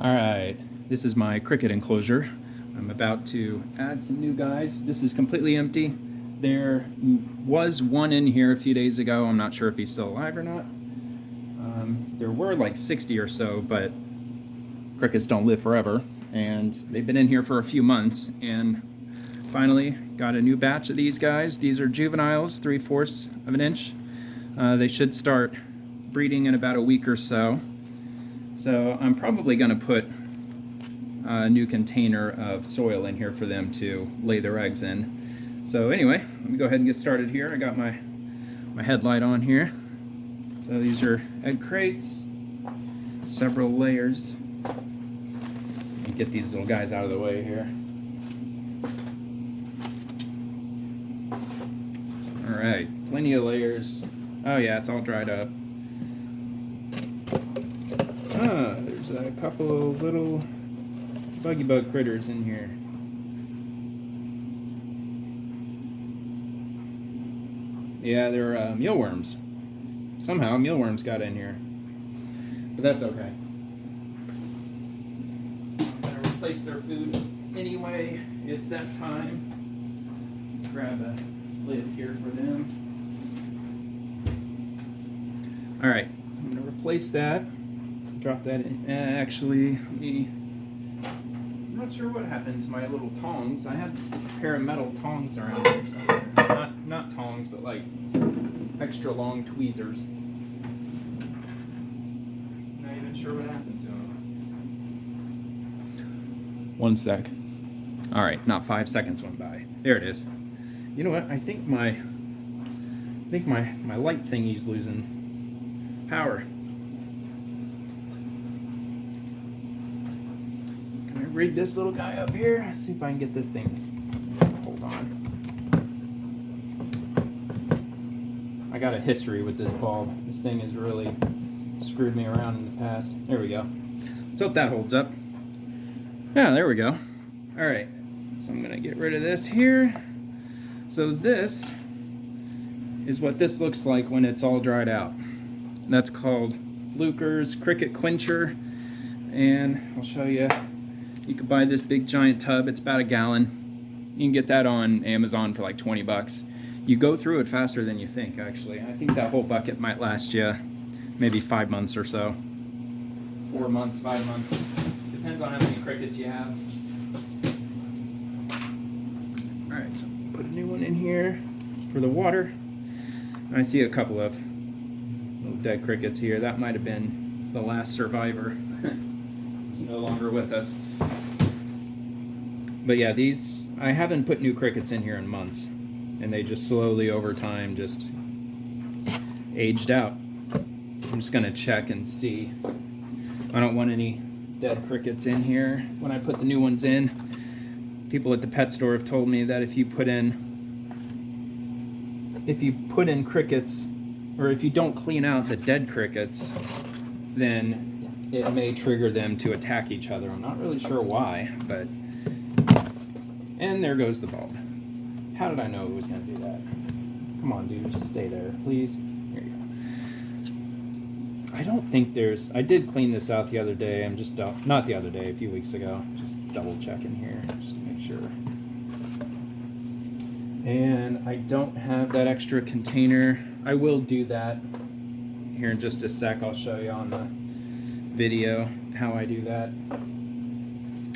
Alright, this is my cricket enclosure. I'm about to add some new guys. This is completely empty. There was one in here a few days ago. I'm not sure if he's still alive or not. There were like 60 or so, but crickets don't live forever. And they've been in here for a few months. And finally got a new batch of these guys. These are juveniles, 3/4 of an inch. They should start breeding in about a week or so. So I'm probably going to put a new container of soil in here for them to lay their eggs in. So anyway, let me go ahead and get started here. I got my headlight on here. So these are egg crates, several layers. Let me get these little guys out of the way here. Alright, plenty of layers. Oh yeah, it's all dried up. There's a couple of little buggy bug critters in here. Yeah, they're mealworms. Somehow mealworms got in here. But that's okay. I'm gonna replace their food anyway. It's that time. Grab a lid here for them. Alright, so I'm gonna replace that. Drop that in. Actually, I'm not sure what happened to my little tongs. I had a pair of metal tongs around here somewhere. Not tongs, but like extra long tweezers. Not even sure what happened to them. 1 sec. All right, not 5 seconds went by. There it is. You know what? I think my light thingy's losing power. Rig this little guy up here. See if I can get this thing. Hold on. I got a history with this bulb. This thing has really screwed me around in the past. There we go. Let's hope that holds up. Yeah, there we go. Alright, so I'm gonna get rid of this here. So this is what this looks like when it's all dried out. That's called Fluker's Cricket Quencher, and I'll show you. You can buy this big giant tub. It's about a gallon. You can get that on Amazon for like 20 bucks. You go through it faster than you think, actually. I think that whole bucket might last you maybe 5 months or so. 4 months, 5 months. Depends on how many crickets you have. Alright, so put a new one in here for the water. I see a couple of little dead crickets here. That might have been the last survivor. He's no longer with us. But yeah, these, I haven't put new crickets in here in months, and they just slowly over time just aged out. I'm just gonna check and see. I don't want any dead crickets in here when I put the new ones in. People at the pet store have told me that if you put in crickets, or if you don't clean out the dead crickets, then it may trigger them to attack each other. I'm not really sure why, but... And there goes the bulb. How did I know it was going to do that? Come on, dude, just stay there, please. Here you go. I don't think there's... I did clean this out the other day. I'm just... Not the other day, a few weeks ago. Just double checking here, just to make sure. And I don't have that extra container. I will do that here in just a sec. I'll show you on the video how I do that.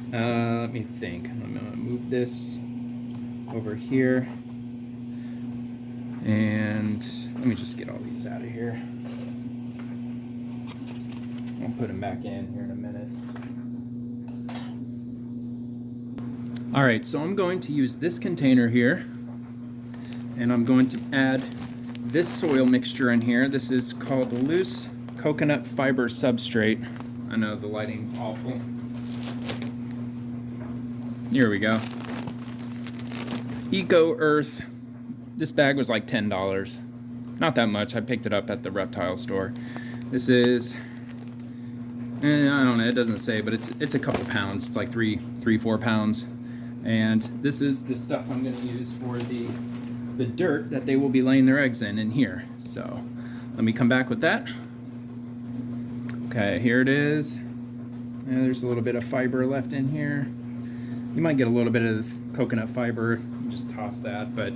Let me think. I'm going to move this over here. And let me just get all these out of here. I'll put them back in here in a minute. Alright, so I'm going to use this container here. And I'm going to add this soil mixture in here. This is called loose coconut fiber substrate. I know the lighting's awful. Here we go. Eco Earth. This bag was like $10. Not that much. I picked it up at the reptile store. This is, I don't know, it doesn't say, but it's a couple pounds. It's like 4 pounds. And this is the stuff I'm going to use for the dirt that they will be laying their eggs in here. So let me come back with that. Okay, here it is. Yeah, there's a little bit of fiber left in here. You might get a little bit of coconut fiber, just toss that, but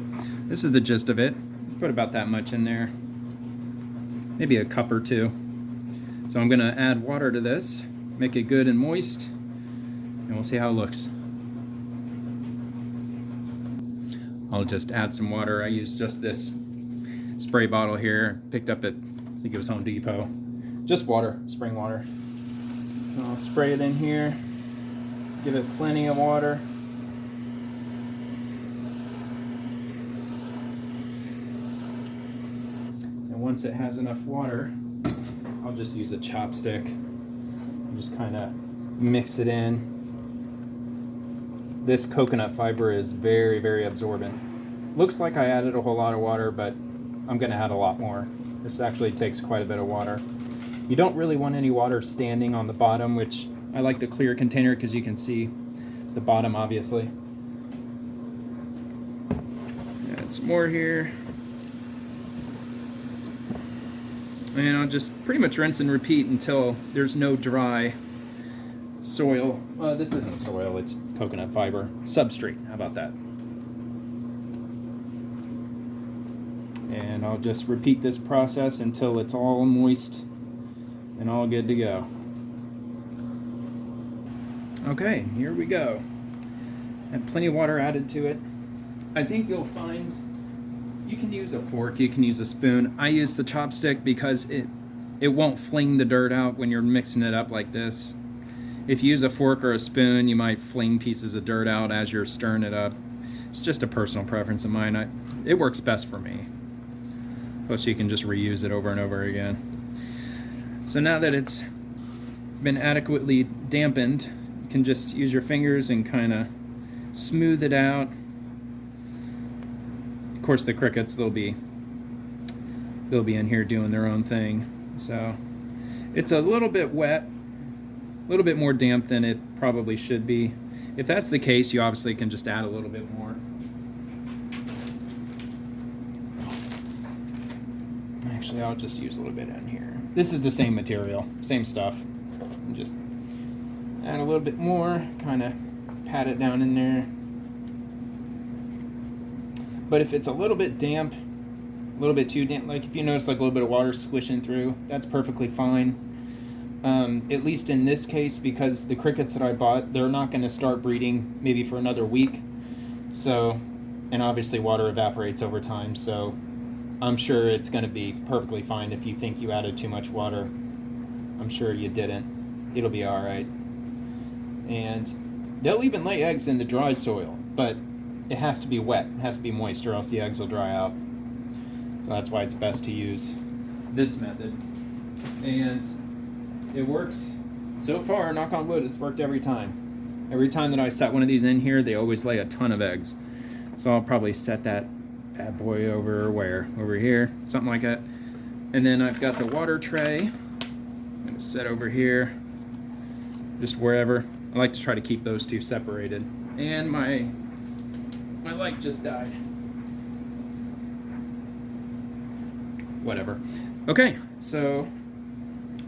this is the gist of it. Put about that much in there, maybe a cup or two. So I'm gonna add water to this, make it good and moist, and we'll see how it looks. I'll just add some water. I use just this spray bottle here, picked up at, I think it was Home Depot. Just water, spring water. And I'll spray it in here, give it plenty of water. And once it has enough water, I'll just use a chopstick and just kind of mix it in. This coconut fiber is very, very absorbent. Looks like I added a whole lot of water, but I'm gonna add a lot more. This actually takes quite a bit of water. You don't really want any water standing on the bottom, which I like the clear container because you can see the bottom, obviously. Add some more here. And I'll just pretty much rinse and repeat until there's no dry soil. This isn't soil, it's coconut fiber. Substrate, how about that? And I'll just repeat this process until it's all moist and all good to go. Okay, here we go. And plenty of water added to it. I think you'll find you can use a fork, you can use a spoon. I use the chopstick because it won't fling the dirt out when you're mixing it up like this. If you use a fork or a spoon, you might fling pieces of dirt out as you're stirring it up. It's just a personal preference of mine. It works best for me. Plus you can just reuse it over and over again. So now that it's been adequately dampened, you can just use your fingers and kind of smooth it out. Of course the crickets, they'll be in here doing their own thing. So it's a little bit wet, a little bit more damp than it probably should be. If that's the case, you obviously can just add a little bit more. Actually, I'll just use a little bit in here. This is the same material, same stuff. And just add a little bit more, kind of pat it down in there. But if it's a little bit damp, a little bit too damp, like if you notice like a little bit of water squishing through, that's perfectly fine. At least in this case, because the crickets that I bought, they're not going to start breeding maybe for another week. So, and obviously water evaporates over time, so I'm sure it's going to be perfectly fine. If you think you added too much water, I'm sure you didn't. It'll be all right. And they'll even lay eggs in the dry soil, but it has to be wet. It has to be moist, or else the eggs will dry out. So that's why it's best to use this method. And it works so far, knock on wood, it's worked every time. Every time that I set one of these in here, they always lay a ton of eggs. So I'll probably set that bad boy over here, something like that. And then I've got the water tray. I'm gonna set over here, just wherever. I like to try to keep those two separated. And my light just died. Whatever. Okay, so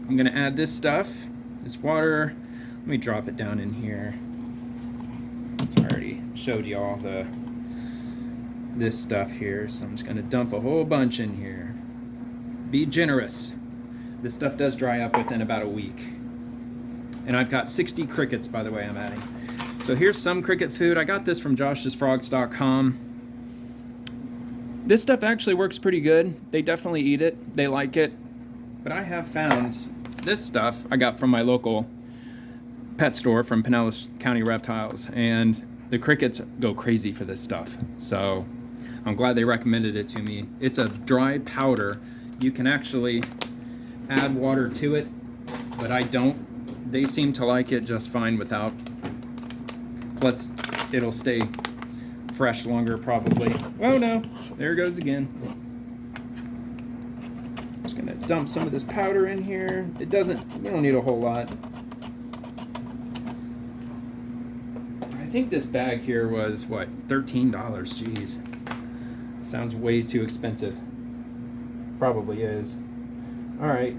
I'm gonna add this stuff, this water. Let me drop it down in here. I already showed you all this stuff here, so I'm just gonna dump a whole bunch in here. Be generous. This stuff does dry up within about a week. And I've got 60 crickets, by the way, I'm adding. So here's some cricket food. I got this from joshsfrogs.com. This stuff actually works pretty good. They definitely eat it. They like it. But I have found this stuff I got from my local pet store from Pinellas County Reptiles, and the crickets go crazy for this stuff. So I'm glad they recommended it to me. It's a dry powder. You can actually add water to it, but I don't. They seem to like it just fine without. Plus, it'll stay fresh longer probably. Oh no, there it goes again. Just gonna dump some of this powder in here. You don't need a whole lot. I think this bag here was, what, $13? Jeez. Sounds way too expensive. Probably is. Alright.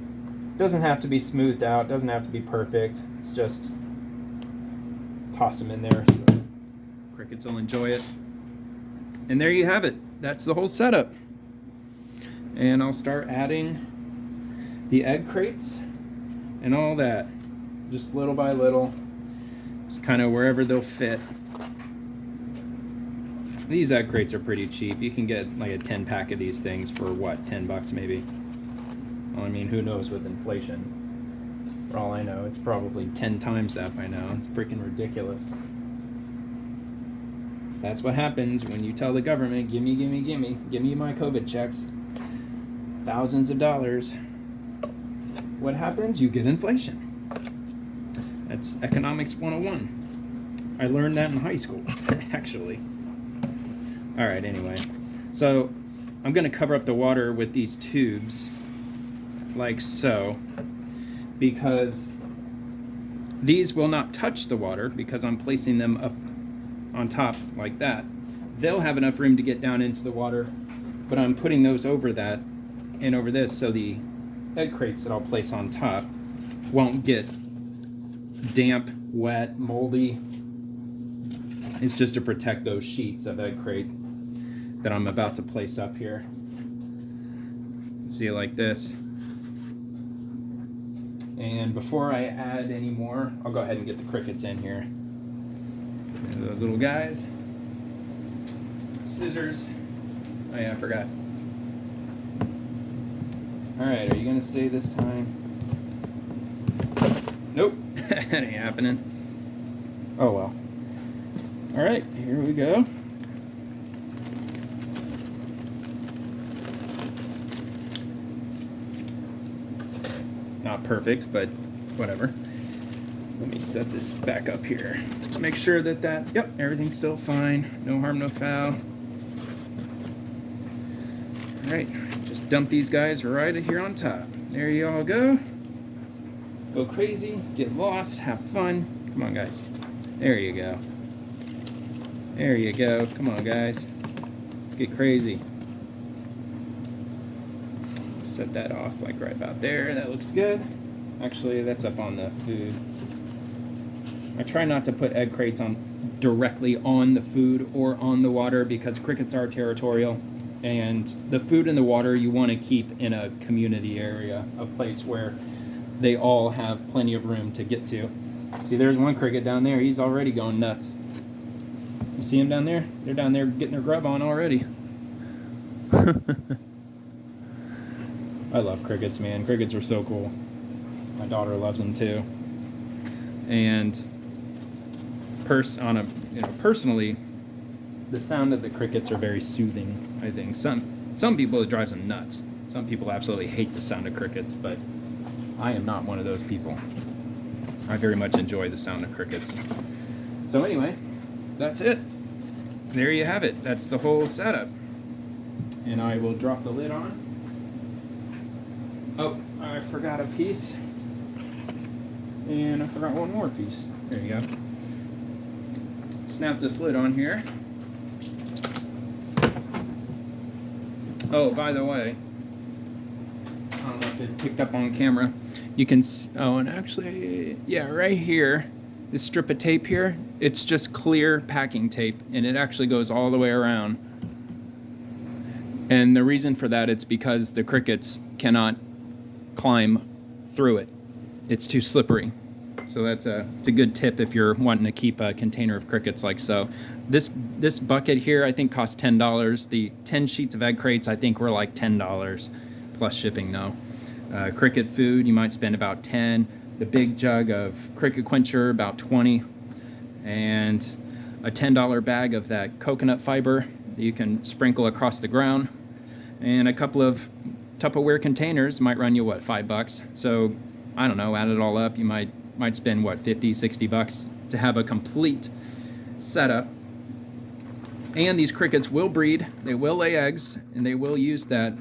Doesn't have to be smoothed out, doesn't have to be perfect. It's just toss them in there so crickets will enjoy it. And there you have it. That's the whole setup. And I'll start adding the egg crates and all that, just little by little, just kind of wherever they'll fit. These egg crates are pretty cheap. You can get like a 10 pack of these things for what, 10 bucks maybe? Well, I mean, who knows with inflation? For all I know, it's probably 10 times that by now. It's freaking ridiculous. That's what happens when you tell the government, give me my COVID checks. Thousands of dollars. What happens? You get inflation. That's economics 101. I learned that in high school, actually. All right, anyway. So I'm going to cover up the water with these tubes, like so, because these will not touch the water because I'm placing them up on top like that. They'll have enough room to get down into the water, but I'm putting those over that and over this so the egg crates that I'll place on top won't get damp, wet, moldy. It's just to protect those sheets of egg crate that I'm about to place up here. See it like this. And before I add any more, I'll go ahead and get the crickets in here. Those little guys. Scissors. Oh yeah, I forgot. Alright, are you gonna stay this time? Nope, that ain't happening. Oh well. Alright, here we go. Not perfect, but whatever. Let me set this back up here. Make sure that, yep, everything's still fine. No harm, no foul. Alright, just dump these guys right here on top. There you all go. Go crazy, get lost, have fun. Come on, guys. There you go. There you go. Come on, guys. Let's get crazy. Set that off like right about there. That looks good. Actually, that's up on the food. I try not to put egg crates on directly on the food or on the water because crickets are territorial, and the food and the water you want to keep in a community area, a place where they all have plenty of room to get to. See, there's one cricket down there. He's already going nuts. You see him down there? They're down there getting their grub on already. I love crickets, man. Crickets are so cool. My daughter loves them too. And personally, the sound of the crickets are very soothing, I think. Some people, it drives them nuts. Some people absolutely hate the sound of crickets, but I am not one of those people. I very much enjoy the sound of crickets. So anyway, that's it. There you have it. That's the whole setup. And I will drop the lid on. Oh, I forgot a piece. And I forgot one more piece. There you go. Snap this lid on here. Oh, by the way, I don't know if it picked up on camera. You can, oh, and actually, yeah, right here, this strip of tape here, it's just clear packing tape, and it actually goes all the way around. And the reason for that, it's because the crickets cannot climb through it. It's too slippery. So it's a good tip if you're wanting to keep a container of crickets like so. This bucket here I think cost $10. The 10 sheets of egg crates I think were like $10 plus shipping though. Cricket food you might spend about 10. The big jug of cricket quencher about 20, and a $10 bag of that coconut fiber that you can sprinkle across the ground, and a couple of Tupperware containers might run you what, $5. So I don't know, add it all up, you might spend what, 50, 60 bucks to have a complete setup. And these crickets will breed, they will lay eggs, and they will use that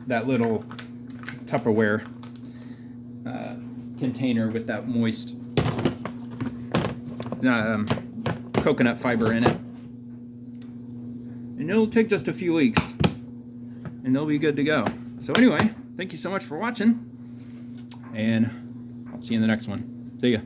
little Tupperware container with that moist coconut fiber in it. And it'll take just a few weeks, and they'll be good to go. So anyway, thank you so much for watching. and I'll see you in the next one. See ya.